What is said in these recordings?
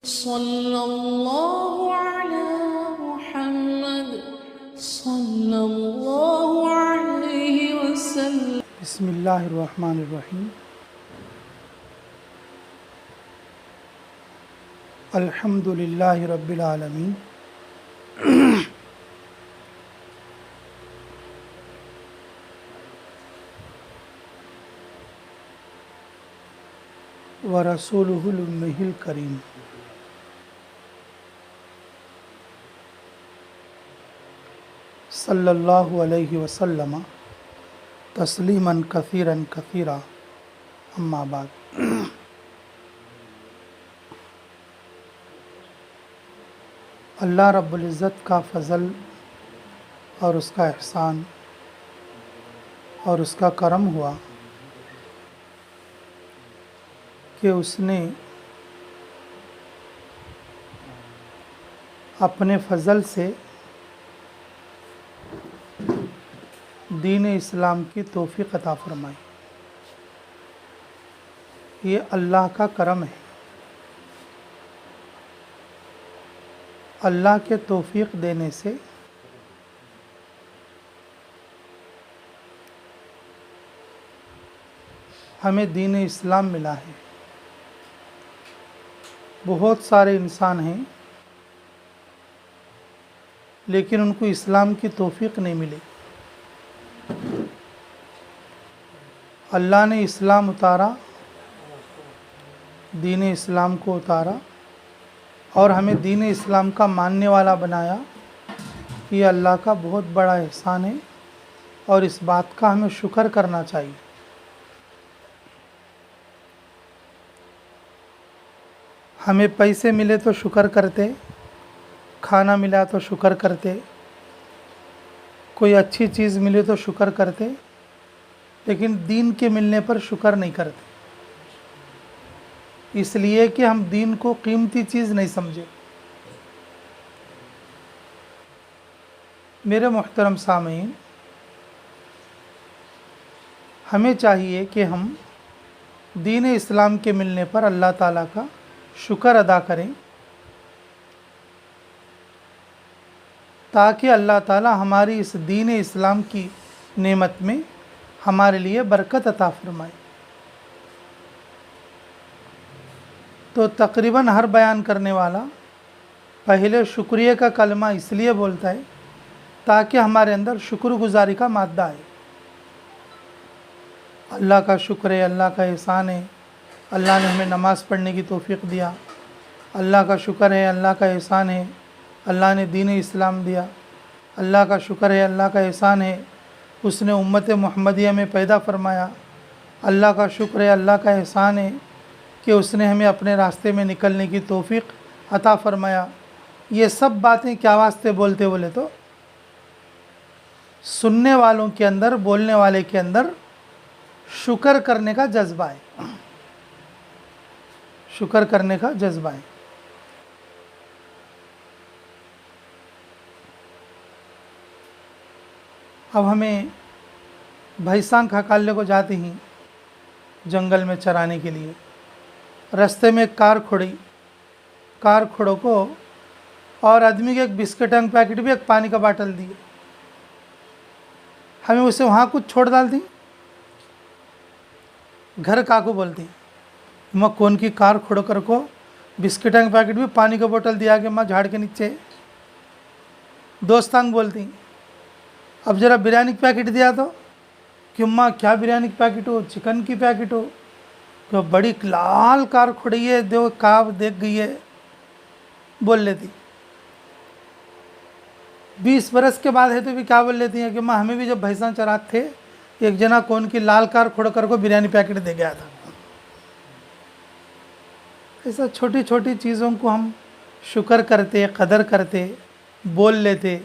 सल्लल्लाहु अला मुहम्मद सल्लल्लाहु अलैहि वसल्लम। बिस्मिल्लाहिर्रहमानिर्रहीम। अल्हम्दुलिल्लाहि रब्बिल आलमीन। व रसूलुहुल उम्मीहिल करीम। सल्लल्लाहु अलैहि वसल्लम तस्लीमन कसीरन कसीरा। अम्मा बाद। अल्लाह रब्बुल इज़्ज़त का फ़ज़ल और उसका एहसान और उसका करम हुआ कि उसने अपने फ़ज़ल से दीन इस्लाम की तौफ़ीक़ अता फ़रमाई। ये अल्लाह का करम है। अल्लाह के तौफ़ीक़ देने से हमें दीन इस्लाम मिला है। बहुत सारे इंसान हैं लेकिन उनको इस्लाम की तौफ़ीक़ नहीं मिली। अल्लाह ने इस्लाम उतारा, दीन इस्लाम को उतारा और हमें दीन इस्लाम का मानने वाला बनाया। ये अल्लाह का बहुत बड़ा एहसान है और इस बात का हमें शुक्र करना चाहिए। हमें पैसे मिले तो शुक्र करते, खाना मिला तो शुक्र करते, कोई अच्छी चीज़ मिले तो शुक्र करते, लेकिन दीन के मिलने पर शुक्र नहीं करते, इसलिए कि हम दीन को कीमती चीज़ नहीं समझे। मेरे मोहतरम सामीन, हमें चाहिए कि हम दीन इस्लाम के मिलने पर अल्लाह ताला का शुक्र अदा करें ताकि अल्लाह ताला हमारी इस दीन इस्लाम की नेमत में हमारे लिए बरकत अता फरमाए। तो तकरीबन हर बयान करने वाला पहले शुक्रिया का कलमा इसलिए बोलता है ताकि हमारे अंदर शुक्रगुजारी का मादा आए। अल्लाह का शुक्र है, अल्लाह का एहसान है, अल्लाह ने हमें नमाज़ पढ़ने की तौफ़ीक़ दिया। अल्लाह का शुक्र है, अल्लाह का एहसान है, अल्लाह ने दीन इस्लाम दिया। अल्लाह का शुक्र है, अल्लाह का एहसान है, उसने उम्मत मुहम्मदिया में पैदा फरमाया। अल्लाह का शुक्र है, अल्लाह का एहसान है कि उसने हमें अपने रास्ते में निकलने की तौफ़ीक़ अता फ़रमाया। ये सब बातें क्या वास्ते बोलते बोले तो सुनने वालों के अंदर, बोलने वाले के अंदर शुक्र करने का जज्बा है, शुक्र करने का जज्बा है। अब हमें भैंसा खकालने को जाते ही जंगल में चराने के लिए रास्ते में एक कार खुड़ी। कार खुड़ो को और आदमी के एक बिस्किट का पैकेट भी, एक पानी का बाटल दिए। हमें उसे वहाँ कुछ छोड़ डालती, घर काको बोलती माँ कौन की कार खुड़ो कर को बिस्किट का पैकेट भी, पानी का बोतल दिया कि माँ झाड़ के नीचे। दोस्तांग बोलती अब ज़रा बिरयानी का पैकेट दिया तो कि माँ क्या बिरयानी का पैकेट हो, चिकन की पैकेट हो, तो बड़ी लाल कार खुड़ी है, दो काब देख गई है, बोल लेती। 20 बरस के बाद है तो भी क्या बोल लेती हैं कि माँ हमें भी जब भैंसा चराते थे एक जना कौन की लाल कार खुड़ कर को बिरयानी पैकेट दे गया था। ऐसा छोटी छोटी चीज़ों को हम शुक्र करते, कदर करते, बोल लेते,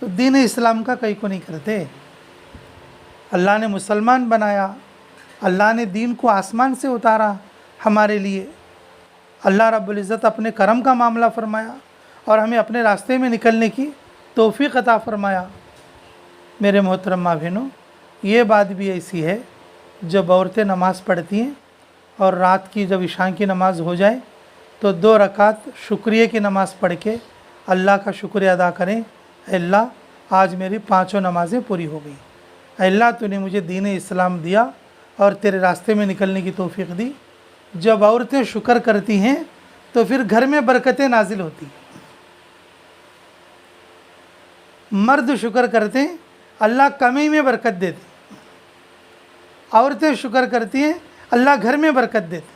तो दीन इस्लाम का कहीं को नहीं करते। अल्लाह ने मुसलमान बनाया, अल्लाह ने दीन को आसमान से उतारा हमारे लिए। अल्लाह रब्बुल इज़्ज़त अपने करम का मामला फरमाया और हमें अपने रास्ते में निकलने की तौफ़ीक़ अता फरमाया। मेरे मोहतरम माँ बहनों, ये बात भी ऐसी है जब औरतें नमाज़ पढ़ती हैं और रात की जब इशा की नमाज़ हो जाए तो 2 रकात शुक्रिया की नमाज़ पढ़ के अल्लाह का शुक्रिया अदा करें, अल्लाह आज मेरी 5 नमाज़ें पूरी हो गई, अल्लाह तूने मुझे दीन इस्लाम दिया और तेरे रास्ते में निकलने की तौफीक दी। जब औरतें शुक्र करती हैं तो फिर घर में बरकतें नाजिल होती हैं। मर्द शुक्र करते हैं, अल्लाह कमी में बरकत देते, औरतें शुक्र करती हैं, अल्लाह घर में बरकत देते।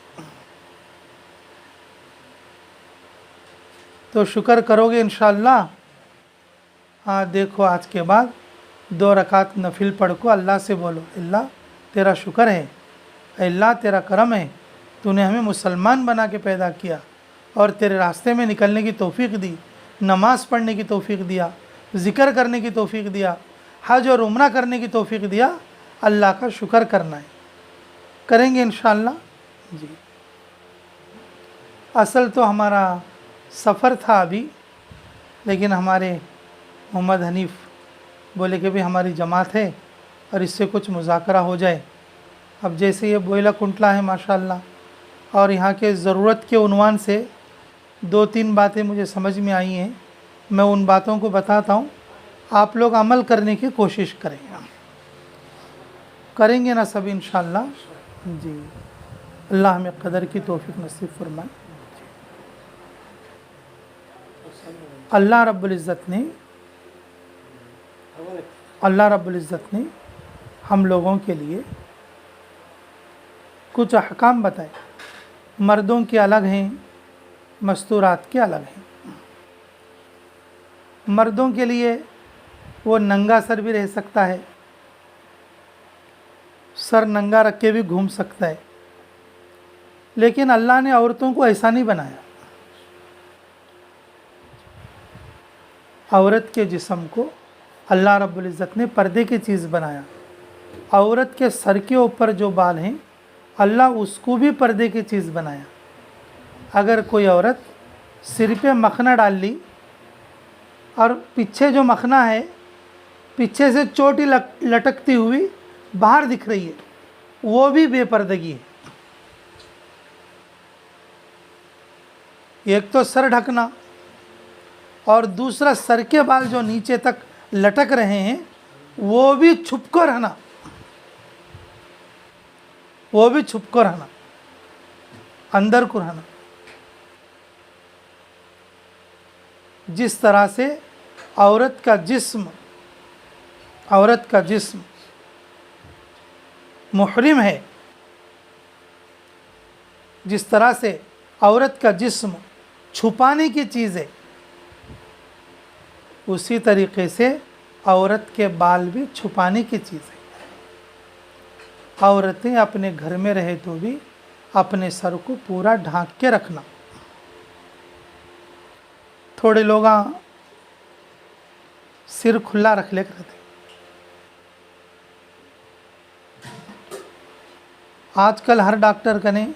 तो शुक्र करोगे इंशाअल्लाह। हाँ देखो, आज के बाद 2 रकात नफिल पढ़ को अल्लाह से बोलो, अल्लाह तेरा शुक्र है, अल्लाह तेरा करम है, तूने हमें मुसलमान बना के पैदा किया और तेरे रास्ते में निकलने की तौफीक दी, नमाज़ पढ़ने की तौफीक दिया, ज़िक्र करने की तौफीक दिया, हज और उम्रा करने की तौफीक दिया। अल्लाह का शुक्र करना है, करेंगे इंशाअल्लाह जी। असल तो हमारा सफ़र था अभी, लेकिन हमारे मोहम्मद हनीफ़ बोले कि भाई हमारी जमात है और इससे कुछ मुज़ाकरा हो जाए। अब जैसे ये बोयला कुंटला है माशाअल्लाह, और यहाँ के ज़रूरत के उन्वान से 2-3 बातें मुझे समझ में आई हैं, मैं उन बातों को बताता हूँ, आप लोग अमल करने की कोशिश करेंगे ना सब इंशाअल्लाह जी। अल्लाह हमें कदर की तौफीक नसीब फरमाए। अल्लाह रब्बुल इज़्ज़त ने हम लोगों के लिए कुछ अहकाम बताए। मर्दों के अलग हैं, मस्तूरात के अलग हैं। मर्दों के लिए वो नंगा सर भी रह सकता है, सर नंगा रख के भी घूम सकता है, लेकिन अल्लाह ने औरतों को ऐसा नहीं बनाया। औरत के जिस्म को अल्लाह रब्बुल इज़्ज़त ने पर्दे की चीज़ बनाया। औरत के सर के ऊपर जो बाल हैं, अल्लाह उसको भी पर्दे की चीज़ बनाया। अगर कोई औरत सिर पे मखना डाल ली और पीछे जो मखना है, पीछे से चोटी लटकती हुई बाहर दिख रही है, वो भी बेपर्दगी है। एक तो सर ढकना और दूसरा सर के बाल जो नीचे तक लटक रहे हैं वो भी छुप कर रहना, अंदर को रहना। जिस तरह से औरत का जिस्म मुहरिम है, जिस तरह से औरत का जिस्म छुपाने की चीज़ है, उसी तरीके से औरत के बाल भी छुपाने की चीज़ है। औरतें अपने घर में रहे तो भी अपने सर को पूरा ढांक के रखना। थोड़े लोग सिर खुला रख ले करते। आजकल हर डॉक्टर कने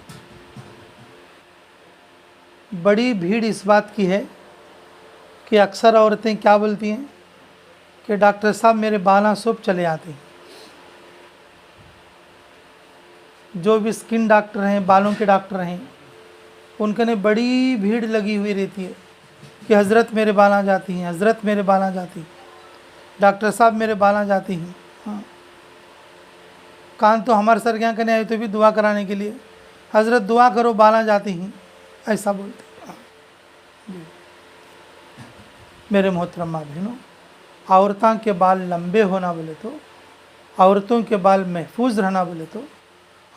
बड़ी भीड़ इस बात की है कि अक्सर औरतें क्या बोलती हैं कि डॉक्टर साहब मेरे बाल सब चले आते हैं। जो भी स्किन डॉक्टर हैं, बालों के डॉक्टर हैं, उनके ने बड़ी भीड़ लगी हुई रहती है कि हज़रत मेरे बाल आ जाती हैं, हज़रत मेरे बाल आ जाती हैं, डॉक्टर साहब मेरे बाल आ जाती हैं। हाँ, कान तो हमारे सर क्या करने आए तो भी दुआ कराने के लिए, हज़रत दुआ करो बाल आ जाती हैं, ऐसा बोलते हैं। मेरे मोहतरम बहनों, औरतों के बाल लंबे होना बोले तो, औरतों के बाल महफूज रहना बोले तो,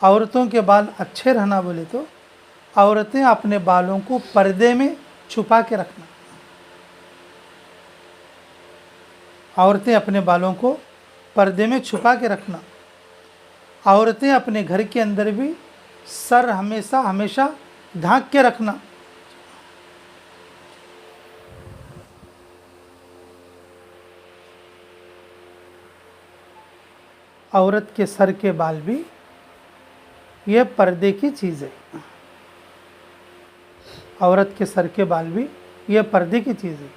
औरतों के बाल अच्छे रहना बोले तो, औरतें अपने बालों को पर्दे में छुपा के रखना। औरतें अपने बालों को पर्दे में छुपा के रखना। औरतें अपने घर के अंदर भी सर हमेशा ढांक के रखना। औरत के सर के बाल भी ये पर्दे की चीज़ है। औरत के सर के बाल भी ये पर्दे की चीज़ है।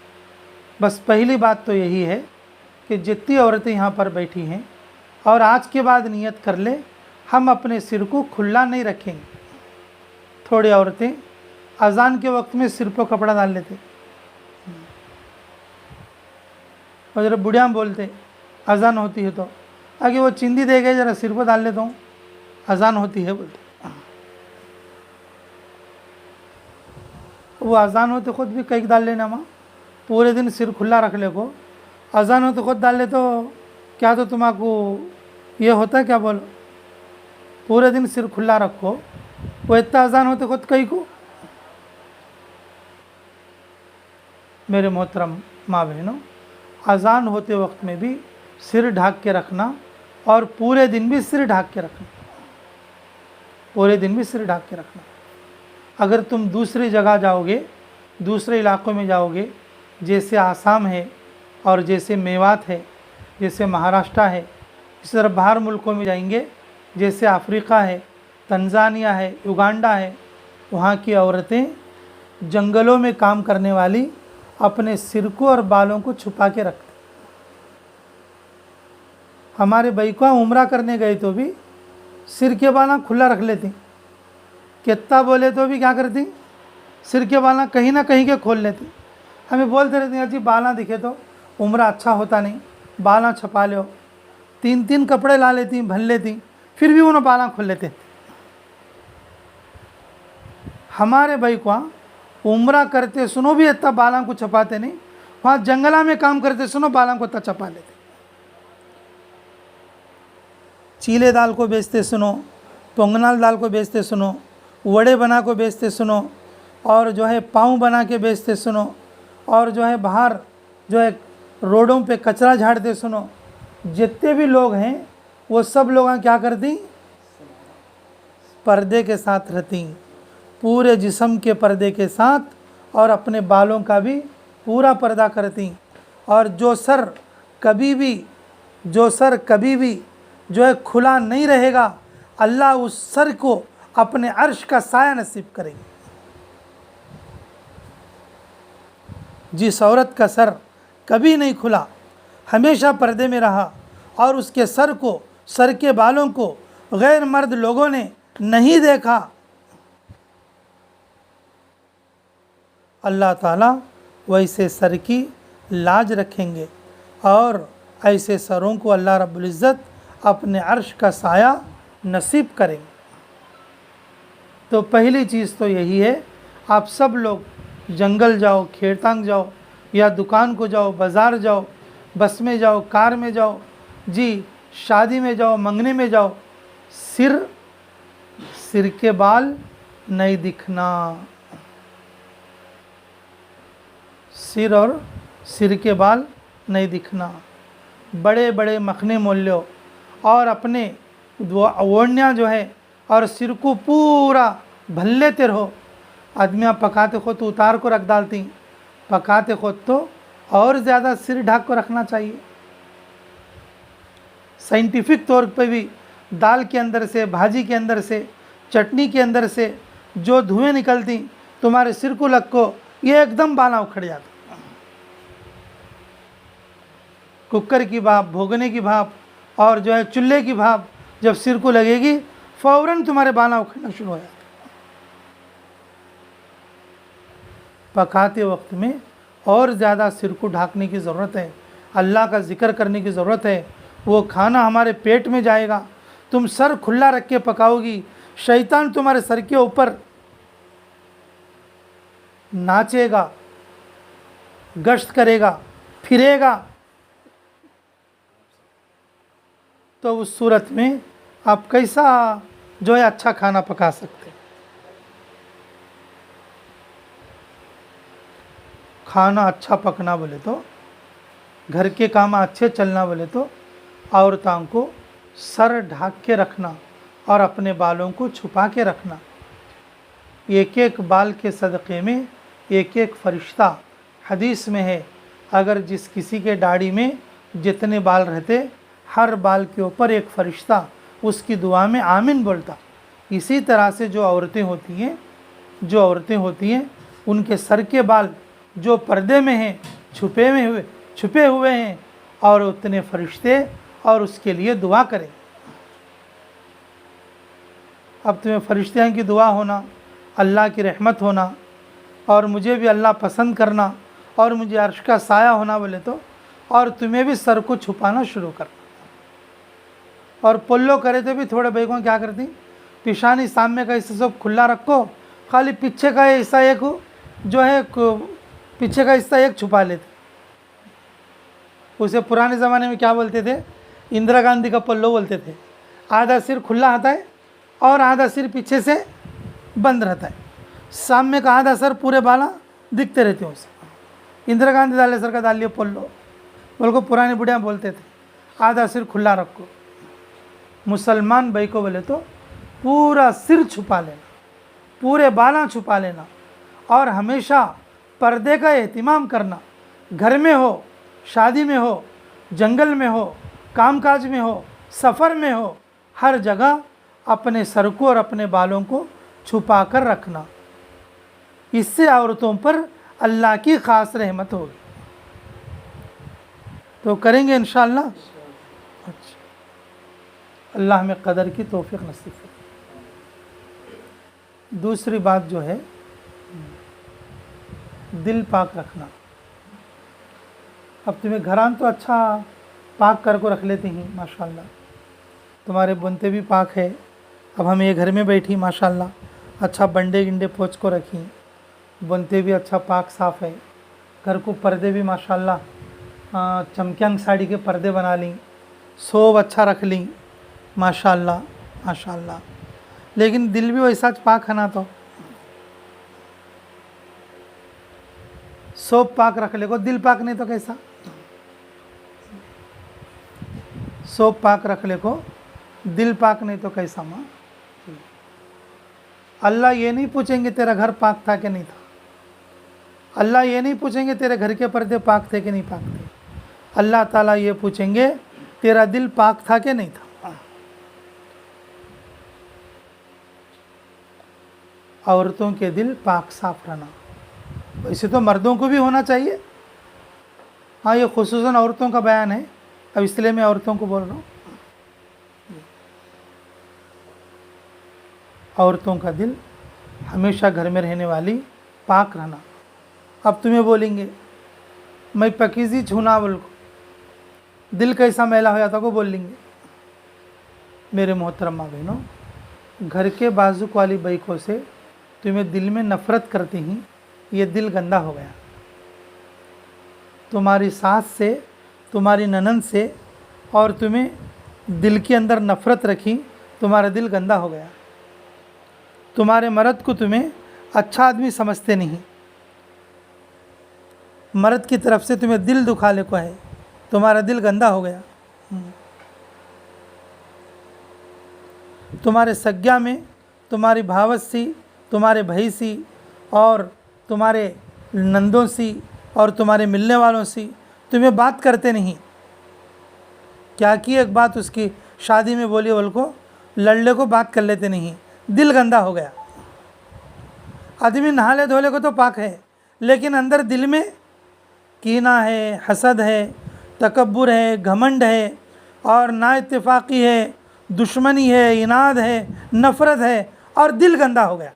बस पहली बात तो यही है कि जितनी औरतें यहाँ पर बैठी हैं और आज के बाद नियत कर ले, हम अपने सिर को खुला नहीं रखेंगे। थोड़ी औरतें अजान के वक्त में सिर पर कपड़ा डाल लेते, और जरा बुढ़िया बोलते अजान होती है तो आगे वो चिंदी दे गए, जरा सिर पर डाल लेता हूँ, अजान होती है बोलते। वो अजान होते खुद भी कई डाल लेना माँ, पूरे दिन सिर खुला रख ले को, अजान हो तो खुद डाल ले तो क्या, तो तुम्हारा ये होता है क्या बोलो, पूरे दिन सिर खुला रखो, वो इतना अजान होते खुद कहीं को। मेरे मोहतरम माँ बहनों, अजान होते वक्त में भी सिर ढाक के रखना और पूरे दिन भी सिर ढाक के रखना, पूरे दिन भी सिर ढाक के रखना। अगर तुम दूसरी जगह जाओगे, दूसरे इलाकों में जाओगे, जैसे आसाम है और जैसे मेवात है, जैसे महाराष्ट्र है, इस तरह बाहर मुल्कों में जाएंगे, जैसे अफ्रीका है, तंजानिया है, युगांडा है, वहाँ की औरतें जंगलों में काम करने वाली अपने सिर को और बालों को छुपा के रखती। हमारे बैकुआ उम्रा करने गए तो भी सिर के बाला खुला रख लेती, कितना बोले तो भी क्या करती, सिर के बाला कहीं ना कहीं के खोल लेती। हमें बोलते रहते हैं जी बाला दिखे तो उम्रा अच्छा होता नहीं, बाला छपा लो, 3-3 कपड़े ला लेती, भन लेती, फिर भी उन्हें बाला खोल लेते। हमारे बैकुआ उम्रा करते सुनो भी इतना बाला को छपाते नहीं, वहाँ जंगला में काम करते सुनो बाला को इतना छपा लेते। चीले दाल को बेचते सुनो, पोंगनाल दाल को बेचते सुनो, वड़े बना को बेचते सुनो, और जो है पाँव बना के बेचते सुनो, और जो है बाहर जो है रोडों पे कचरा झाड़ते सुनो। जितने भी लोग हैं वो सब लोग क्या करती, पर्दे के साथ रहती, पूरे जिस्म के पर्दे के साथ, और अपने बालों का भी पूरा पर्दा करती। और जो सर कभी भी जो है खुला नहीं रहेगा, अल्लाह उस सर को अपने अर्श का साया नसीब करेगी। जिस औरत का सर कभी नहीं खुला, हमेशा पर्दे में रहा, और उसके सर को, सर के बालों को गैर मर्द लोगों ने नहीं देखा, अल्लाह ताला वैसे सर की लाज रखेंगे, और ऐसे सरों को अल्लाह रब्बुल इज़्ज़त अपने अर्श का साया नसीब करेंगे। तो पहली चीज़ तो यही है, आप सब लोग जंगल जाओ, खेतांग जाओ, या दुकान को जाओ, बाज़ार जाओ, बस में जाओ, कार में जाओ, जी शादी में जाओ, मंगने में जाओ, सिर के बाल नहीं दिखना, सिर के बाल नहीं दिखना। बड़े बड़े मखने मोल लो और अपने ओढ़निया जो है और सिर को पूरा भल लेते रहो। आदमियाँ पकाते खुद तो उतार को रख डालती, पकाते खुद तो और ज़्यादा सिर ढक को रखना चाहिए। साइंटिफिक तौर पे भी दाल के अंदर से, भाजी के अंदर से, चटनी के अंदर से जो धुएं निकलती तुम्हारे सिर को लग को, ये एकदम बाला उखड़ जाता। कुकर की भाप, भोगने की भाप और जो है चूल्हे की भाप जब सिर को लगेगी, फ़ौरन तुम्हारे बाला उखड़ना शुरू हो जाता। पकाते वक्त में और ज़्यादा सिर को ढाकने की ज़रूरत है, अल्लाह का ज़िक्र करने की ज़रूरत है। वो खाना हमारे पेट में जाएगा, तुम सर खुला रख के पकाओगी, शैतान तुम्हारे सर के ऊपर नाचेगा, गश्त करेगा, फिरेगा। तो उस सूरत में आप कैसा जो है अच्छा खाना पका सकते। खाना अच्छा पकना बोले तो, घर के काम अच्छे चलना बोले तो औरतों को सर ढाक के रखना और अपने बालों को छुपा के रखना। एक एक बाल के सदक़े में एक एक फरिश्ता, हदीस में है, अगर जिस किसी के दाढ़ी में जितने बाल रहते, हर बाल के ऊपर एक फरिश्ता उसकी दुआ में आमीन बोलता। इसी तरह से जो औरतें होती हैं उनके सर के बाल जो पर्दे में हैं, छुपे हुए हैं, और उतने फरिश्ते और उसके लिए दुआ करें। अब तुम्हें फरिश्तों की दुआ होना, अल्लाह की रहमत होना, और मुझे भी अल्लाह पसंद करना और मुझे अर्श का साया होना बोले तो, और तुम्हें भी सर को छुपाना शुरू करना। और पोल्लो करे तो भी थोड़े भाई को क्या करती, पिशानी सामने का हिस्सा सब खुला रखो, खाली पीछे का हिस्सा एक जो है पीछे का हिस्सा एक छुपा लेते। उसे पुराने ज़माने में क्या बोलते थे, इंदिरा गांधी का पल्लो बोलते थे। आधा सिर खुला आता है और आधा सिर पीछे से बंद रहता है, सामने का आधा सर पूरे बाला दिखते रहते हैं उसे। इंदिरा गांधी डाले सर का डाल लिया पल्लो, बोल को पुरानी बुढ़िया बोलते थे आधा सिर खुला रखो। मुसलमान भाई को बोले तो पूरा सिर छुपा लेना, पूरे बाला छुपा लेना, और हमेशा पर्दे का एहतिमाम करना। घर में हो, शादी में हो, जंगल में हो, कामकाज में हो, सफ़र में हो, हर जगह अपने सर को और अपने बालों को छुपा कर रखना। इससे औरतों पर अल्लाह की ख़ास रहमत होगी। तो करेंगे इंशाअल्लाह। अच्छा, अल्लाह हमें कदर की तौफीक नसीब करे। दूसरी बात जो है, दिल पाक रखना। अब तुम्हें घरान तो अच्छा पाक कर को रख लेते हैं माशाल्लाह, तुम्हारे बुनते भी पाक है। अब हम ये घर में बैठी माशाल्लाह, अच्छा बंडे गिंडे पोंछ को रखी, बुनते भी अच्छा पाक साफ़ है। घर को पर्दे भी माशाल्लाह चमक्यांग साड़ी के पर्दे बना ली, सोब अच्छा रख ली माशाल्लाह माशाल्लाह। लेकिन दिल भी वैसा पाक है ना, तो सोब पाक रख ले को, दिल पाक नहीं तो कैसा। सोब पाक रख ले को, दिल पाक नहीं तो कैसा। माँ अल्लाह ये नहीं पूछेंगे तेरा घर पाक था कि नहीं था, अल्लाह ये नहीं पूछेंगे तेरे घर के पर्दे पाक थे कि नहीं पाक थे, अल्लाह ताला ये पूछेंगे तेरा दिल पाक था कि नहीं था। औरतों के दिल पाक साफ रहना, वैसे तो मर्दों को भी होना चाहिए। हाँ, ये खुसूसन औरतों का बयान है, अब इसलिए मैं औरतों को बोल रहा हूँ। औरतों का दिल हमेशा घर में रहने वाली पाक रहना। अब तुम्हें बोलेंगे मैं पकीज़ी छूना बोल को, दिल कैसा मैला हो जाता को बोल लेंगे। मेरे मोहतरमा बहनों, घर के बाजुक वाली बैकों से तुम्हें दिल में नफ़रत करती ही, ये दिल गंदा हो गया। तुम्हारी सास से, तुम्हारी ननंद से, और तुम्हें दिल के अंदर नफ़रत रखी, तुम्हारा दिल गंदा हो गया। तुम्हारे मर्द को तुम्हें अच्छा आदमी समझते नहीं, मर्द की तरफ से तुम्हें दिल दुखाने को है, तुम्हारा दिल गंदा हो गया। तुम्हारे सज्ञा में तुम्हारी भावत सी, तुम्हारे भाई सी, और तुम्हारे नंदों सी, और तुम्हारे मिलने वालों सी तुम्हें बात करते नहीं। क्या की एक बात उसकी शादी में बोली, बोल को लड़ले को बात कर लेते नहीं, दिल गंदा हो गया। आदमी नहाले धोले को तो पाक है, लेकिन अंदर दिल में कीना है, हसद है, तकब्बुर है, घमंड है, और नाइत्तेफाकी है, दुश्मनी है, इनाद है, नफ़रत है, और दिल गंदा हो गया।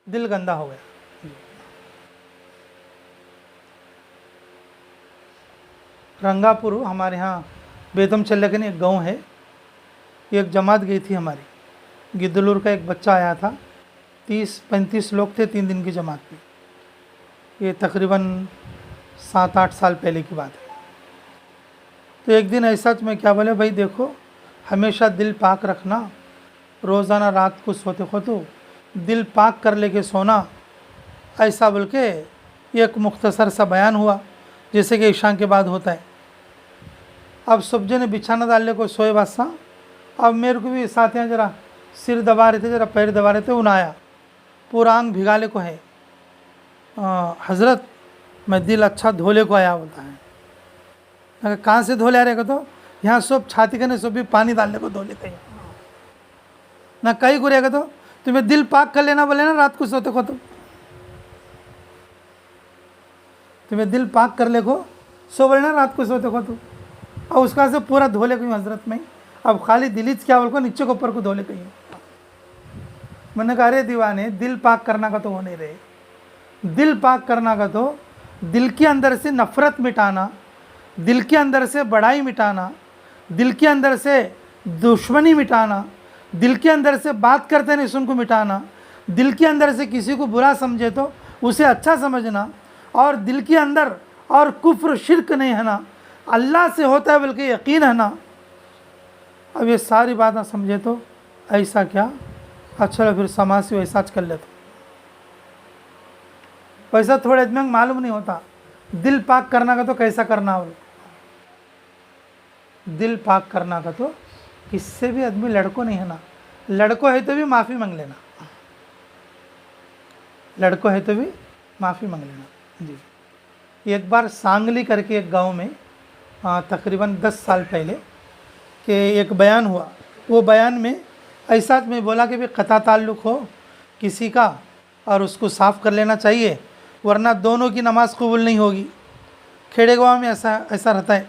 दिल गंदा हो गया। रंगापुर हमारे यहाँ बेतम चल्लकन एक गांव है, एक जमात गई थी हमारी, गिद्दलूर का एक बच्चा आया था, 30-35 लोग थे 3 दिन की जमात में। ये तकरीबन 7-8 साल पहले की बात है। तो एक दिन ऐसा मैं क्या बोले, भाई देखो हमेशा दिल पाक रखना, रोज़ाना रात को सोते हो तो दिल पाक कर लेके सोना, ऐसा बोल के एक मुख्तसर सा बयान हुआ, जैसे कि ईशान के बाद होता है। अब सब जने बिछाना डालने को सोए बादशाह, अब मेरे को भी साथ हैं जरा सिर दबा रहे थे, जरा पैर दबा रहे थे, उन आया पूरा आंग भिगाले को है, हज़रत मैं दिल अच्छा धोले को आया बोलता है। अगर कहाँ से धोले आ रहेगा, तो यहाँ सब छाती करने सब भी पानी डालने को धोले कहीं ना, कहीं को रहेगा तो तुम्हें दिल पाक कर लेना बोले ना, रात को सोते को तो तुम्हें दिल पाक कर ले को सो बोले ना, रात को सोते को तो, और उसका से पूरा धोले कहीं हज़रत में। अब खाली दिलीज क्या बोल को नीचे को ऊपर को धोले कहीं, मैंने कहा अरे दीवाने, दिल पाक करना का तो वो नहीं रहे। दिल पाक करना का तो दिल के अंदर से नफ़रत मिटाना, दिल के अंदर से बड़ाई मिटाना, दिल के अंदर से दुश्मनी मिटाना, दिल के अंदर से बात करते नहीं सुन को मिटाना, दिल के अंदर से किसी को बुरा समझे तो उसे अच्छा समझना, और दिल के अंदर और कुफ्र शिरक नहीं है ना, अल्लाह से होता है बल्कि यकीन है ना। अब ये सारी बातें समझे तो ऐसा क्या, अच्छा फिर समाज से वैसा कर लेते, वैसा थोड़े में मालूम नहीं होता। दिल पाक करना का तो कैसा करना हो, दिल पाक करना का तो किससे भी आदमी लड़को नहीं है ना, लड़को है तो भी माफ़ी मांग लेना, लड़को है तो भी माफ़ी मांग लेना जी। एक बार सांगली करके एक गांव में तकरीबन 10 साल पहले के एक बयान हुआ। वो बयान में ऐसा मैं बोला कि भाई क़ता ताल्लुक़ हो किसी का और उसको साफ़ कर लेना चाहिए, वरना दोनों की नमाज़ कबूल नहीं होगी। खेड़े गाँव में ऐसा रहता है।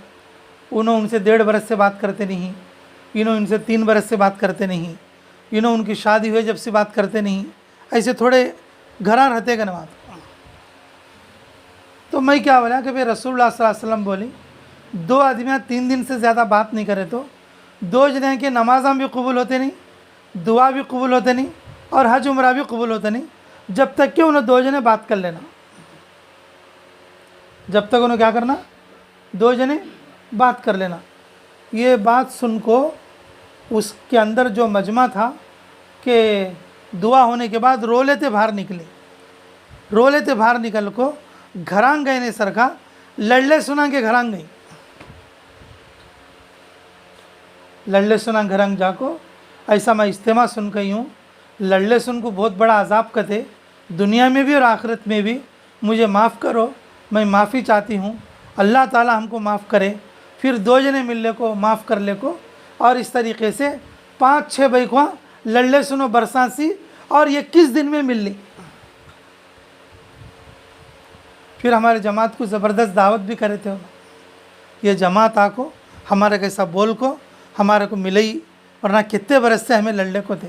उन्होंने उनसे 1.5 बरस से बात करते नहीं, इन्होंने उनसे 3 बरस से बात करते नहीं, इन्होंने उनकी शादी हुई जब से बात करते नहीं, ऐसे थोड़े घरा रहते गनवात। तो मैं क्या बोला कि भाई रसूलुल्लाह सल्लल्लाहु अलैहि वसल्लम बोली 2 आदमियाँ 3 दिन से ज़्यादा बात नहीं करे तो 2 जने के नमाज़ां भी कबूल होते नहीं, दुआ भी कबूल होते नहीं, और हज उम्रा भी कबूल होते नहीं, जब तक कि उन्हें 2 जने बात कर लेना, जब तक उन्हें क्या करना, 2 जने बात कर लेना। ये बात सुन को उसके अंदर जो मजमा था कि दुआ होने के बाद रो लेते बाहर निकले, रो लेते बाहर निकल को घरांग गए ने सरका, लड़ले सुना के घरांग गई, लड़ले सुना घरांग जाको। ऐसा मैं इस्तेमा सुन गई हूँ, लड़ले सुन को बहुत बड़ा अजाब कते दुनिया में भी और आखिरत में भी। मुझे माफ़ करो, मैं माफ़ी चाहती हूँ, अल्लाह ताला हमको माफ़ करे। फिर 2 जने मिलने को माफ़ कर ले को, और इस तरीके से 5-6 बैकुआ लड़ले सुनो बरसाती, और 21 दिन में मिल ली। फिर हमारे जमात को ज़बरदस्त दावत भी करे थे, ये जमात आको हमारे कैसा बोल को हमारे को मिले ही, वरना कितने बरस से हमें लड़ने को थे,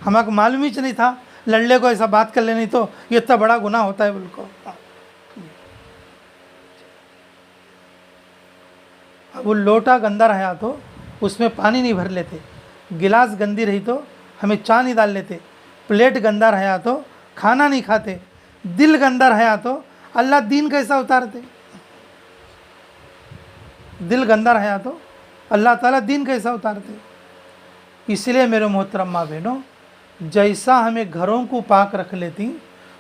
हमारे मालूम ही नहीं था लड़ने को ऐसा बात कर लेनी तो ये इतना बड़ा गुनाह होता है बिल्कुल। अब वो लोटा गंदा रहा तो उसमें पानी नहीं भर लेते, गिलास गंदी रही तो हमें चाय नहीं डाल लेते, प्लेट गंदा रहा तो खाना नहीं खाते, दिल गंदा रहा तो अल्लाह दीन कैसा उतारते, दिल गंदा रहा तो अल्लाह ताला दीन कैसा उतारते। इसलिए मेरे मोहतरम माँ बहनों, जैसा हमें घरों को पाक रख लेती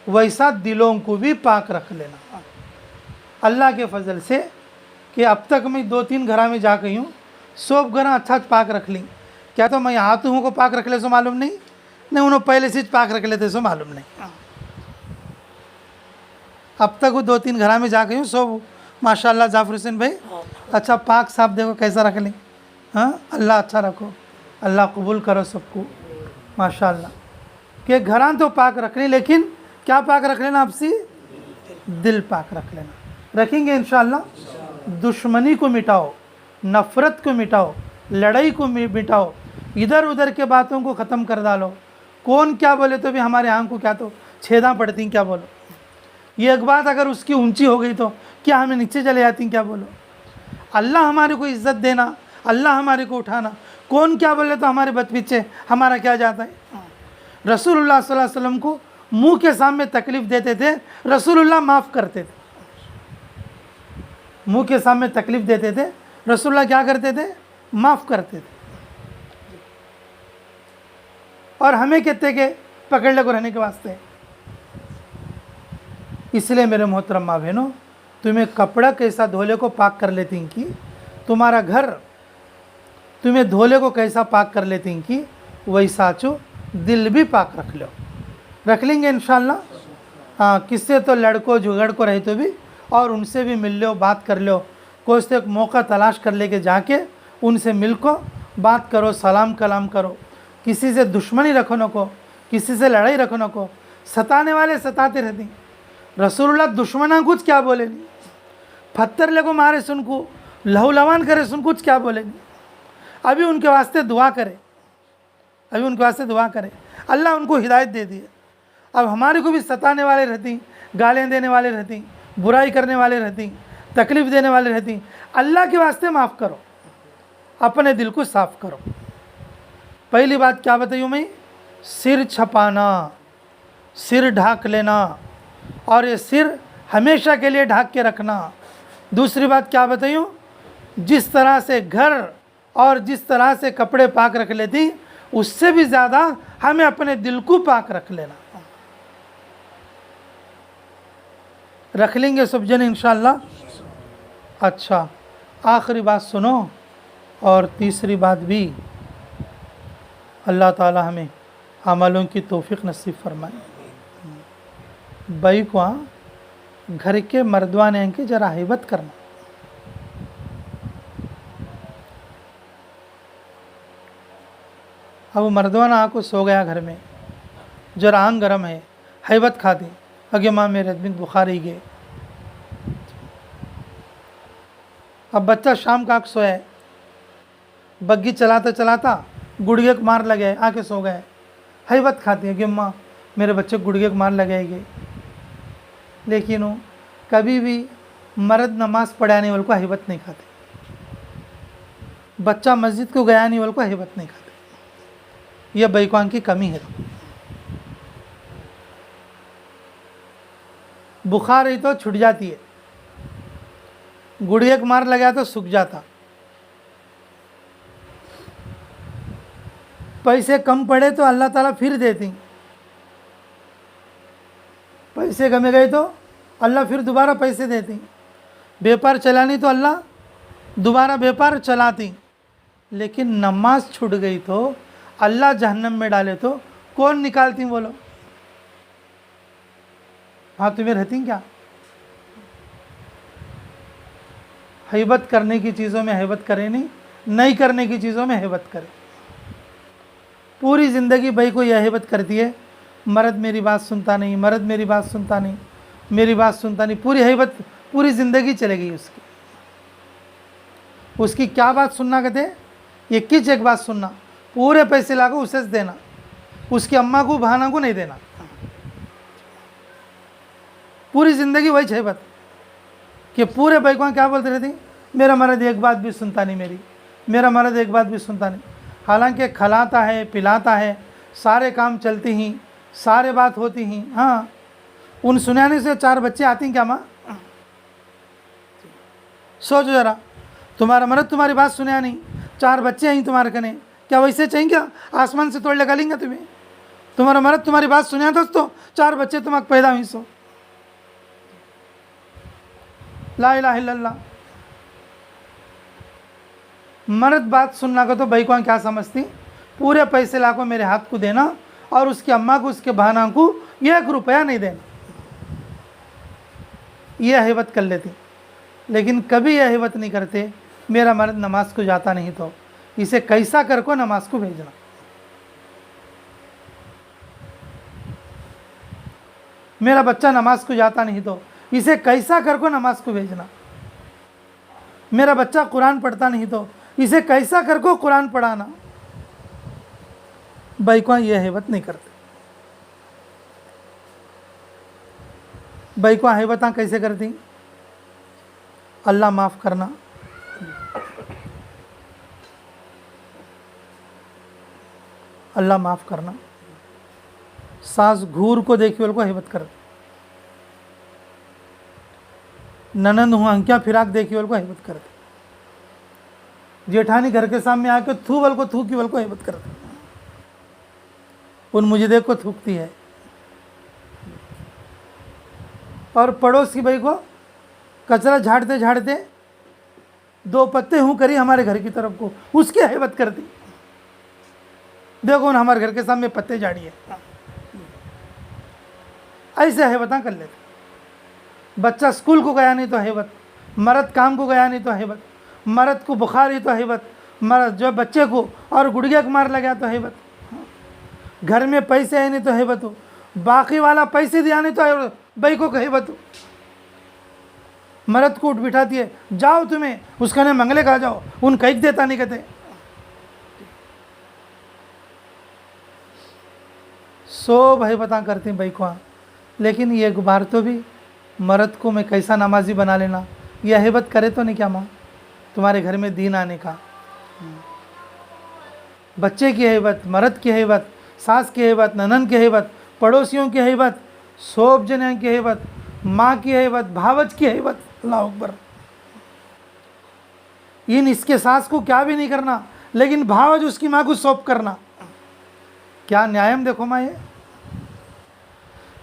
वैसा दिलों को भी पाक रख लेना अल्लाह के फजल से। कि अब तक मैं 2-3 घरा में जा गई हूँ, सब घर अच्छा पाक रख ली, क्या तो मैं हाथों को पाक रख ले सो मालूम नहीं, नहीं उन्होंने पहले से पाक रख लेते सो मालूम नहीं। अब तक वो 2-3 घरा में जा गई हूँ, सब माशाल्लाह जाफर हुसैन भाई अच्छा पाक साफ देखो कैसा रख लें। हाँ, अल्लाह अच्छा रखो, अल्लाह कबूल करो सबको माशाल्लाह। कि घरां तो पाक रख लें, लेकिन क्या पाक रख लेना, आपसी दिल पाक रख लेना। रखेंगे इंशाअल्लाह। दुश्मनी को मिटाओ, नफ़रत को मिटाओ, लड़ाई को मिटाओ, इधर उधर के बातों को ख़त्म कर डालो। कौन क्या बोले तो भी हमारे आँख को क्या तो छेदा पड़ती, क्या बोलो। ये एक बात अगर उसकी ऊंची हो गई तो क्या हमें नीचे चले जाती, क्या बोलो। अल्लाह हमारे को इज़्ज़त देना, अल्लाह हमारे को उठाना, कौन क्या बोले तो हमारे पीछे हमारा क्या जाता है। रसूलुल्लाह सल्लल्लाहु अलैहि वसल्लम को मुंह के सामने तकलीफ़ देते थे, रसूलुल्लाह माफ़ करते थे। मुंह के सामने तकलीफ़ देते थे, रसूलुल्लाह क्या करते थे, माफ़ करते थे। और हमें कहते के पकड़ ले को रहने के वास्ते। इसलिए मेरे मोहतरम माँ बहनों, तुम्हें कपड़ा कैसा धोले को पाक कर लेती कि तुम्हारा घर तुम्हें धोले को कैसा पाक कर लेती कि वैसा चो दिल भी पाक रख लेंगे इंशाल्लाह। हाँ, किससे तो लड़को जुगड़ को रहे तो भी और उनसे भी मिल लो, बात कर लो, कोई से एक मौका तलाश कर लेके जाके उनसे मिल को बात करो, सलाम कलाम करो। किसी से दुश्मनी रखो न को, किसी से लड़ाई रखो न को। सताने वाले सताते रहते, रसूलुल्लाह दुश्मना कुछ क्या बोले नहीं, पत्थर ले को मारे सुन को, लहू लवान करे सुन कुछ क्या बोले नहीं। अभी उनके वास्ते दुआ करे, अभी उनके वास्ते दुआ करें, अल्लाह उनको हिदायत दे दी। अब हमारे को भी सताने वाले रहती, गालियाँ देने वाले रहती, बुराई करने वाले रहती, तकलीफ़ देने वाले रहती, अल्लाह के वास्ते माफ़ करो, अपने दिल को साफ़ करो। पहली बात क्या बताई मैं? सिर छपाना, सिर ढाक लेना, और ये सिर हमेशा के लिए ढाक के रखना। दूसरी बात क्या बताई? जिस तरह से घर और जिस तरह से कपड़े पाक रख लेती, उससे भी ज़्यादा हमें अपने दिल को पाक रख लेना। रख लेंगे सब जन इंशाअल्लाह। अच्छा, आखिरी बात सुनो, और तीसरी बात भी, अल्लाह ताला हमें अमलों की तौफीक नसीब फरमाए। भाई को घर के मर्दवाने की जरा हिबत करना। अब वो मर्दवाना आको सो गया घर में, जरा आंग गर्म है, हैबत खा दी, अगे माँ मेरे आदमी बुखार ही गए। अब बच्चा शाम का आँख सोया है, बग्गी चलाता चलाता गुड़गे को मार लगे, आके सो गए, हैबत खाती है कि माँ मेरे बच्चे गुड़गे को मार लगेगी। लेकिन वो कभी भी मर्द नमाज पढ़ाने वाले को हैबत नहीं खाते, बच्चा मस्जिद को गया नहीं वाले को हैबत नहीं खाते। यह बैकवान की कमी है। बुखार ही तो छूट जाती है, गुड़िया को मार लगा तो सूख जाता, पैसे कम पड़े तो अल्लाह ताला फिर देती, पैसे कमे गए तो अल्लाह फिर दोबारा पैसे देती, व्यापार चलानी तो अल्लाह दोबारा व्यापार चलाती। लेकिन नमाज छूट गई तो अल्लाह जहन्नम में डाले तो कौन निकालती बोलो? हाँ, तुम्हें रहती क्या? हैबत करने की चीज़ों में हैबत करे नहीं करने की चीज़ों में हैबत करे। पूरी ज़िंदगी भाई को यह हैबत करती है, मर्द मेरी बात सुनता नहीं, मर्द मेरी बात सुनता नहीं, मेरी बात सुनता नहीं, पूरी हैबत पूरी ज़िंदगी चलेगी उसकी। उसकी क्या बात सुनना कहते? ये किच एक बात सुनना, पूरे पैसे लाकर उसे देना, उसकी अम्मा को बहाना को नहीं देना। पूरी ज़िंदगी वही हैबत कि पूरे भाई को क्या बोलते रहती, मेरा मर्द एक बात भी सुनता नहीं मेरी, मेरा मर्द एक बात भी सुनता नहीं। हालांकि खिलाता है, पिलाता है, सारे काम चलती ही, सारे बात होती ही। हाँ, उन सुनाने से 4 बच्चे आती हैं क्या माँ? सोचो ज़रा, तुम्हारा मर्द तुम्हारी बात सुना नहीं, 4 बच्चे हैं तुम्हारे कने, क्या वैसे चाहिए क्या? आसमान से तोड़ लगा लेंगे तुम्हें? तुम्हारा मर्द तुम्हारी बात सुना दोस्तों, 4 बच्चे तुम्हारे पैदा हुई सो। ला इलाहा इल्लल्लाह। मर्द बात सुनना को तो भाई को क्या समझती, पूरे पैसे लाखों मेरे हाथ को देना और उसकी अम्मा को उसके बहाना को 1 रुपया नहीं देना, यह हैबत कर लेती। लेकिन कभी यह हैबत नहीं करते, मेरा मर्द नमाज को जाता नहीं तो इसे कैसा कर को नमाज को भेजना। मेरा बच्चा नमाज को जाता नहीं तो इसे कैसा कर को नमाज को भेजना। मेरा बच्चा कुरान पढ़ता नहीं तो इसे कैसा कर को कुरान पढ़ाना। बैकवा यह हैबत नहीं करते। बैकवा हैबता कैसे करती? अल्लाह माफ़ करना, अल्लाह माफ़ करना। सास घूर को देखी वाले को हैबत करती, ननंद हुआ अंकिया फिराक देखी वाले को हैबत करती, जेठानी घर के सामने आके थू वाल को थूकी वाल को हैबत करती, उन मुझे देख को थूकती है। और पड़ोस की भाई को कचरा झाड़ते झाड़ते 2 पत्ते हूँ करी हमारे घर की तरफ को, उसकी हैबत करती। देखो उन हमारे घर के सामने पत्ते झाड़ी है, ऐसे हैबता कर लेते। बच्चा स्कूल को गया नहीं तो हैबत, मर्द काम को गया नहीं तो हैबत, मर्द को बुखार ही तो हैबत, मर्द जो बच्चे को और गुड़िया को मार लगा तो हैबत, घर में पैसे है नहीं तो हैबत हो, बाकी वाला पैसे दिया नहीं तो भाई को हैबत हो। मर्द को उठ बिठाती है, जाओ तुम्हें उसका ने मंगले खा जाओ, उन कहीं देता नहीं कहते। सब हैबता करती बैकुआ, लेकिन ये एक बार तो भी मर्द को मैं कैसा नमाजी बना लेना, ये हैबत करे तो नहीं क्या माँ तुम्हारे घर में दीन आने का। बच्चे की हैबत, मर्द की हैबत, सास की हैबत, ननन की हैबत, पड़ोसियों की हैबत, सब जन की हैबत, माँ की हैबत, भावज की हैबत। अल्लाह अकबर। इन इसके सास को क्या भी नहीं करना, लेकिन भावज उसकी माँ को सौंप करना, क्या न्यायम देखो माँ ये।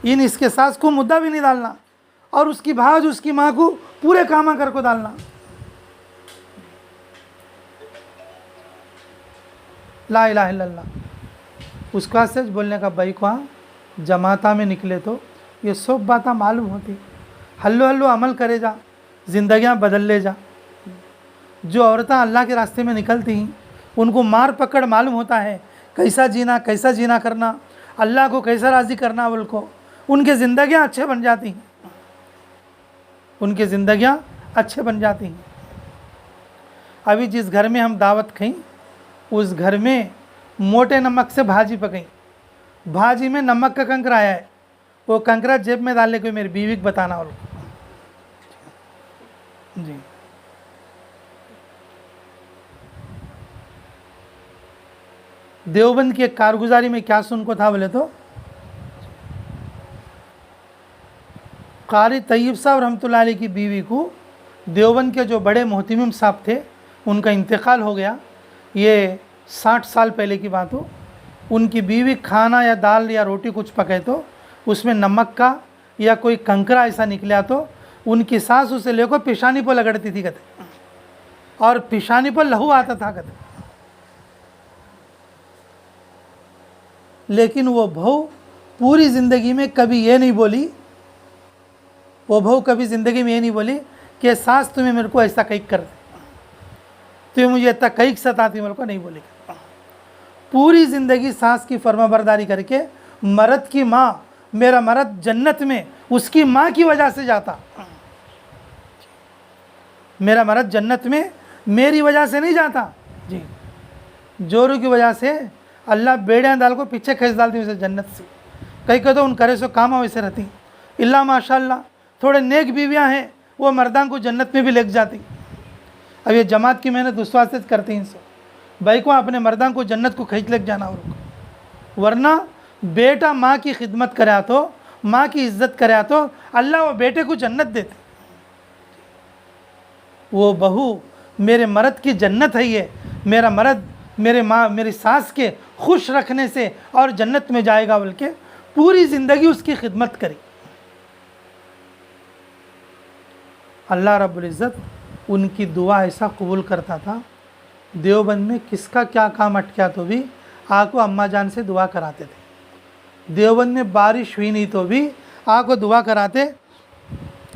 इन इसके सास को मुद्दा भी नहीं डालना और उसकी भावज उसकी माँ को पूरे कामा कर को डालना। ला इलाहा इल्लल्लाह। उसका सच बोलने का भाई को जमाता में निकले तो ये सब बातें मालूम होती, हल्लो हल्लो अमल करे जा, जिंदगियां बदल ले जा। जो औरतें अल्लाह के रास्ते में निकलती हैं उनको मार पकड़ मालूम होता है, कैसा जीना करना, अल्लाह को कैसा राज़ी करना, उनको उनकी ज़िंदगियां अच्छे बन जाती हैं, उनकी ज़िंदगियां अच्छे बन जाती हैं। अभी जिस घर में हम दावत खाई उस घर में मोटे नमक से भाजी पकाई, भाजी में नमक का कंकरा आया है, वो कंकरा जेब में डालने को मेरी बीवी को बताना उनको जी। देवबंद की एक कारगुजारी में क्या सुन को था बोले तो, कारी तैयब साहब रहमतुल्लाह अलैह की बीवी को देवबंद के जो बड़े मोहतमिम साहब थे उनका इंतकाल हो गया, ये 60 साल पहले की बात हो। उनकी बीवी खाना या दाल या रोटी कुछ पकाए तो उसमें नमक का या कोई कंकरा ऐसा निकला तो उनकी सास उसे लेकर पेशानी पर लगड़ती थी कहते, और पेशानी पर लहू आता था कहते। लेकिन वो बहू पूरी ज़िंदगी में कभी ये नहीं बोली, वो बहू कभी ज़िंदगी में ये नहीं बोली कि सास तुम्हें मेरे को ऐसा कहीं कर दे, तुम्हें मुझे इतना कहीं सताती, मेरे को नहीं बोली। पूरी ज़िंदगी सास की फर्माबरदारी करके मर्द की माँ, मेरा मर्द जन्नत में उसकी माँ की वजह से जाता, मेरा मर्द जन्नत में मेरी वजह से नहीं जाता जी, जोरों की वजह से अल्लाह बेड़ियाँ डाल को पीछे खींच डालती उसे जन्नत से। कहीं कहते उन करे सो काम वैसे रहती, इल्ला माशाल्लाह थोड़े नेक बीवियाँ हैं वो मर्दान को जन्नत में भी ले जाती। अब ये जमात की मेहनत उस वास्ते करती हैं इनसे, भाई को अपने मर्दान को जन्नत को खींच ले जाना, और वरना बेटा माँ की खिदमत करे तो, माँ की इज्जत करे तो अल्लाह वो बेटे को जन्नत देते। वो बहू मेरे मर्द की जन्नत है, ये मेरा मर्द मेरे माँ मेरी सास के खुश रखने से और जन्नत में जाएगा, बल्कि पूरी ज़िंदगी उसकी खिदमत करी। अल्लाह रब्बुल इज़्ज़त उनकी दुआ ऐसा कबूल करता था, देवबंद में किसका क्या काम अटका तो भी आको अम्मा जान से दुआ कराते थे। देवबंद में बारिश हुई नहीं तो भी आको दुआ कराते,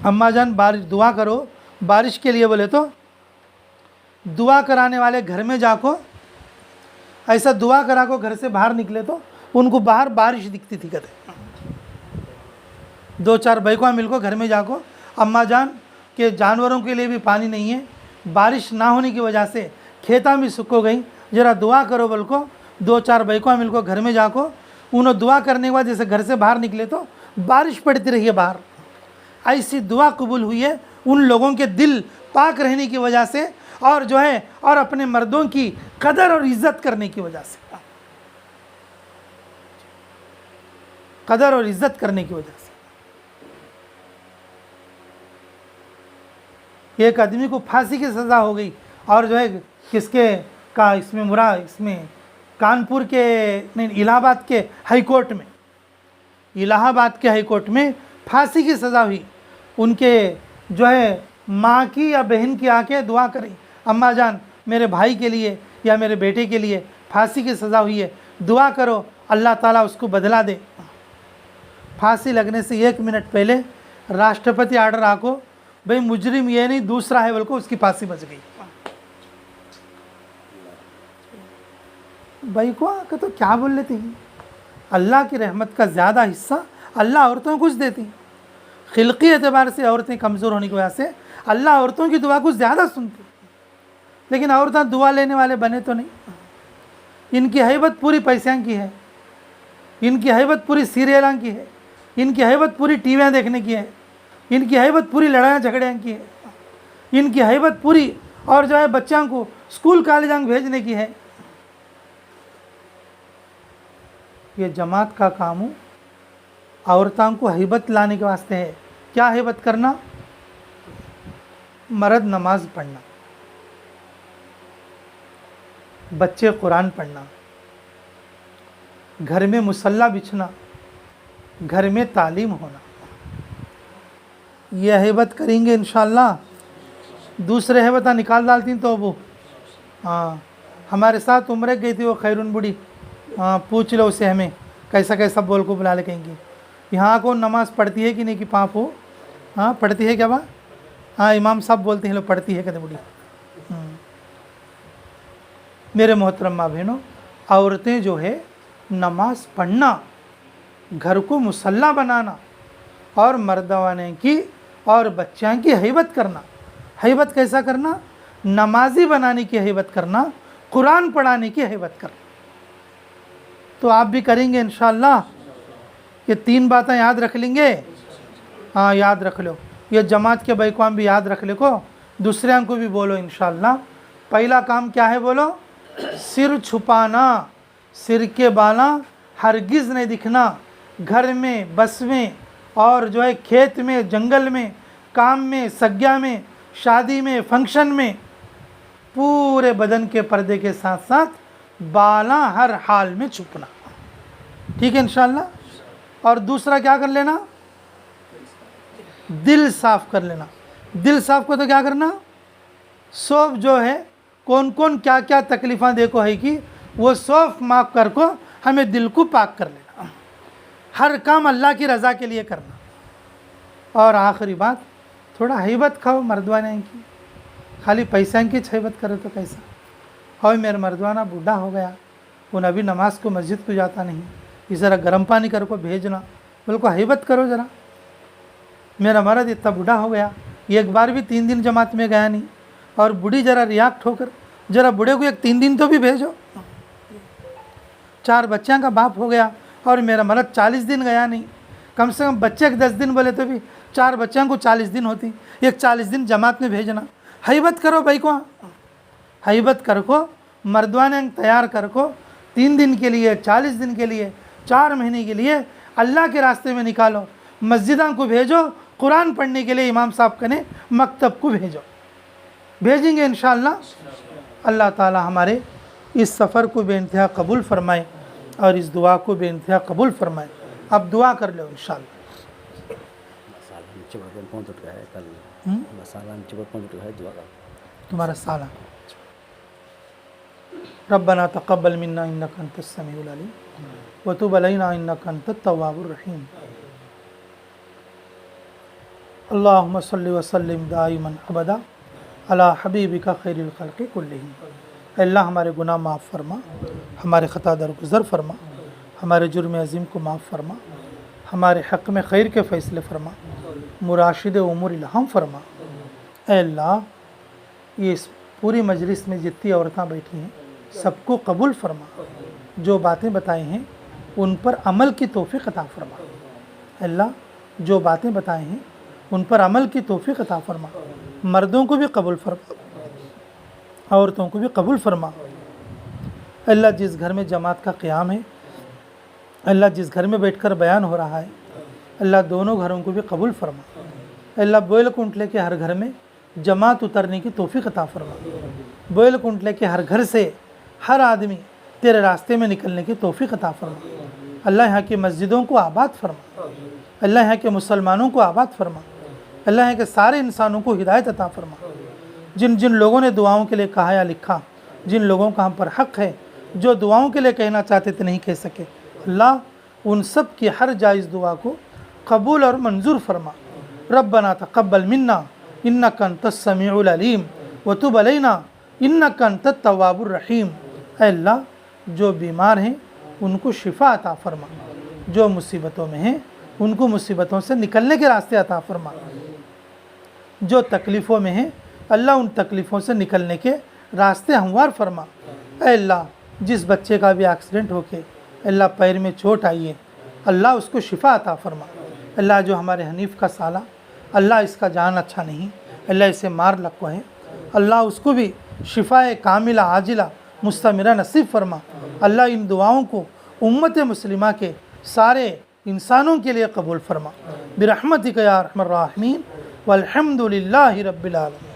अम्मा जान बारिश दुआ करो बारिश के लिए, बोले तो दुआ कराने वाले घर में जाको ऐसा दुआ करा को घर से बाहर निकले तो उनको बाहर बारिश दिखती थी कहते। 2-4 बैकुआ मिलकर घर में जाको अम्मा जान के जानवरों के लिए भी पानी नहीं है, बारिश ना होने की वजह से खेता भी सूखो गई, ज़रा दुआ करो बोल को 2-4 बैकुआ मिलकर घर में जाको, उन्होंने दुआ करने के बाद जैसे घर से बाहर निकले तो बारिश पड़ती रही है बाहर। ऐसी दुआ कबूल हुई है उन लोगों के दिल पाक रहने की वजह से, और जो है और अपने मर्दों की कदर और इज़्ज़त करने की वजह से, कदर और इज़्ज़त करने की वजह से। एक आदमी को फांसी की सज़ा हो गई, और जो है किसके का इसमें मुरा इसमें कानपुर के नहीं इलाहाबाद के हाई कोर्ट में, इलाहाबाद के हाई कोर्ट में फांसी की सज़ा हुई। उनके जो है माँ की या बहन की आके दुआ करी, अम्मा जान मेरे भाई के लिए या मेरे बेटे के लिए फांसी की सज़ा हुई है, दुआ करो अल्लाह ताला उसको बदला दे। फांसी लगने से 1 मिनट पहले राष्ट्रपति आर्डर आको, भाई मुजरिम ये नहीं दूसरा है, बोलकर उसकी फांसी बच गई। भाई को आके तो क्या बोल लेती हैं, अल्लाह की रहमत का ज़्यादा हिस्सा अल्लाह औरतों को कुछ देती। खिलकी एतबार से औरतें कमज़ोर होने की वजह से अल्लाह औरतों की दुआ कुछ ज़्यादा सुनती, लेकिन औरतें दुआ लेने वाले बने तो नहीं। इनकी हैबत पूरी पैसों की है, इनकी हैबत पूरी सीरियलों की है, इनकी हैबत पूरी टीवियाँ देखने की है, इनकी हैबत पूरी लड़ाइयाँ झगड़ियाँ की है, इनकी हैबत पूरी और जो है बच्चों को स्कूल कॉलेज भेजने की है। ये जमात का काम हो औरतों को हैबत लाने के वास्ते है। क्या हैबत करना? मर्द नमाज पढ़ना, बच्चे कुरान पढ़ना, घर में मुसल्ला बिछना, घर में तालीम होना। यह हैबत करेंगे इंशाअल्लाह। दूसरे हैबता निकाल डालती तो वो हमारे साथ उम्र गई थी वो खैरुन बुढ़ी, पूछ लो उसे हमें कैसा कैसा बोल को बुला ले कहेंगी। यहाँ को नमाज़ पढ़ती है कि नहीं कि पाप हो? पढ़ती है क्या बा? इमाम साहब बोलते हैं लो पढ़ती है कहते बुढ़ी। मेरे मोहतरम माँ बहनों, औरतें जो है नमाज पढ़ना, घर को मुसल्ला बनाना और मर्दाने की और बच्चों की हैबत करना। हैबत कैसा करना? नमाजी बनाने की हैबत करना, कुरान पढ़ाने की हैबत करना। तो आप भी करेंगे इंशाअल्लाह। ये 3 बातें याद रख लेंगे। याद रख लो। ये जमात के बैकवाम भी याद रख ले को, दूसरे को भी बोलो इंशाअल्लाह। पहला काम क्या है बोलो? सिर छुपाना, सिर के बाला हरगिज़ नहीं दिखना। घर में, बस में और जो है खेत में, जंगल में, काम में, सज्ञा में, शादी में, फंक्शन में, पूरे बदन के पर्दे के साथ साथ बाला हर हाल में छुपना। ठीक है इंशाअल्लाह। और दूसरा क्या कर लेना? दिल साफ कर लेना। दिल साफ को तो क्या करना? सब जो है कौन कौन क्या क्या तकलीफ़ां देखो है कि वो सब माफ़ कर को हमें दिल को पाक कर लेना। हर काम अल्लाह की रज़ा के लिए करना। और आखिरी बात, थोड़ा हैबत खाओ मर्दवाने की। खाली पैसा की हैबत करे तो कैसा? और मेरा मर्दवाना बूढ़ा हो गया, वो अभी नमाज को मस्जिद को जाता नहीं, इस ज़रा गर्म पानी कर को भेजना। बोल को हैबत करो ज़रा। मेरा मर्द इतना बूढ़ा हो गया, एक बार भी 3 दिन जमात में गया नहीं। और बूढ़ी ज़रा रिएक्ट होकर ज़रा बूढ़े को 3 दिन तो भी भेजो। 4 बच्चों का बाप हो गया और मेरा मर्द 40 दिन गया नहीं। कम से कम बच्चे के 10 दिन बोले तो भी 4 बच्चों को 40 दिन होती। 40 दिन जमात में भेजना। हैबत करो भाई को, हैबत कर को मर्दवाने तैयार कर को 3 दिन के लिए, 40 दिन के लिए, 4 महीने के लिए अल्लाह के रास्ते में निकालो। मस्जिदों को भेजो, कुरान पढ़ने के लिए इमाम साहब कने मकतब को भेजो। भेजेंगे इंशाअल्लाह। अल्लाह ताला हमारे इस सफ़र को बेइंतहा कबूल फरमाए और इस दुआ को बेइंतहा कबूल फरमाए। अब दुआ कर लो इंशाअल्लाह। तुम्हारा साला रब्बना तक़ब्बल मिन्ना इन्नका अंतस समीउल अलीम व तुब अलैना इन्नका अंतत तव्वाबुर रहीम। अल्लाहुम्मा सल्लि व सल्लिम दाइमन अबदा अला हबीबिका खैरिल खल्क़ि कुल्लिहिम। अल्लाह हमारे गुनाह माफ़ फरमा, हमारे ख़ता दरगुज़र फरमा, हमारे जुर्म अज़ीम को माफ़ फरमा, हमारे हक़ में खैर के फ़ैसले फरमा, मुराशिद उमूर इल्हाम फरमा। अल्लाह ये इस पूरी मजलिस में जितनी औरतें बैठी हैं सबको कबूल फरमा। जो बातें बताई हैं उन पर अमल की तौफ़ीक़ अता फरमा। अल्लाह जो बातें बताई हैं उन पर अमल की तौफ़ीक़ अता फरमा। मर्दों को भी कबूल फरमा, औरतों को भी कबूल फरमा। अल्लाह जिस घर में जमात का क़याम है, अल्लाह जिस घर में बैठकर बयान हो रहा है, अल्लाह दोनों घरों को भी कबूल फरमा। अल्लाह बोयल कुंटले के हर घर में जमात उतरने की तौफ़ीक़ अता फरमा। बोयल कुंटले के हर घर से हर आदमी तेरे रास्ते में निकलने की तौफ़ीक़ अता फरमा। अल्लाह यहाँ की मस्जिदों को आबाद फरमा। अल्लाह यहाँ के मुसलमानों को आबाद फरमा। अल्लाह यहाँ के सारे इंसानों को हिदायत अता फरमा। जिन जिन लोगों ने दुआओं के लिए कहा या लिखा, जिन लोगों का हम पर हक़ है, जो दुआओं के लिए कहना चाहते थे नहीं कह सके, अल्लाह उन सब की हर जायज़ दुआ को कबूल और मंजूर फरमा। रब्बना तक़ब्बल मिन्ना इन्नका अंतस समीउल अलीम व तुब अलैना इन्नका अंतत तव्वाबुर रहीम। अल्लाह जो बीमार हैं उनको शिफा अता फरमा, जो मुसीबतों में हैं उनको मुसीबतों से निकलने के रास्ते अता फरमा, जो तकलीफ़ों में हैं अल्लाह उन तकलीफ़ों से निकलने के रास्ते हमवार फरमा। अल्लाह जिस बच्चे का भी एक्सीडेंट होके अल्लाह पैर में चोट आई है, अल्लाह उसको शिफा अता फरमा। अल्लाह जो हमारे हनीफ का साला, अल्लाह इसका जान अच्छा नहीं, अल्लाह इसे मार लको है, अल्लाह उसको भी शिफा कामिला आजिला मुस्तमिरा नसीब फरमा। अल्लाह इन दुआओं को उम्मत मुस्लिमा के सारे इंसानों के लिए कबूल फरमा। बिरहमतिक या अरहमर राहिमीन वल्हम्दुलिल्लाहि रब्बिल आलमीन।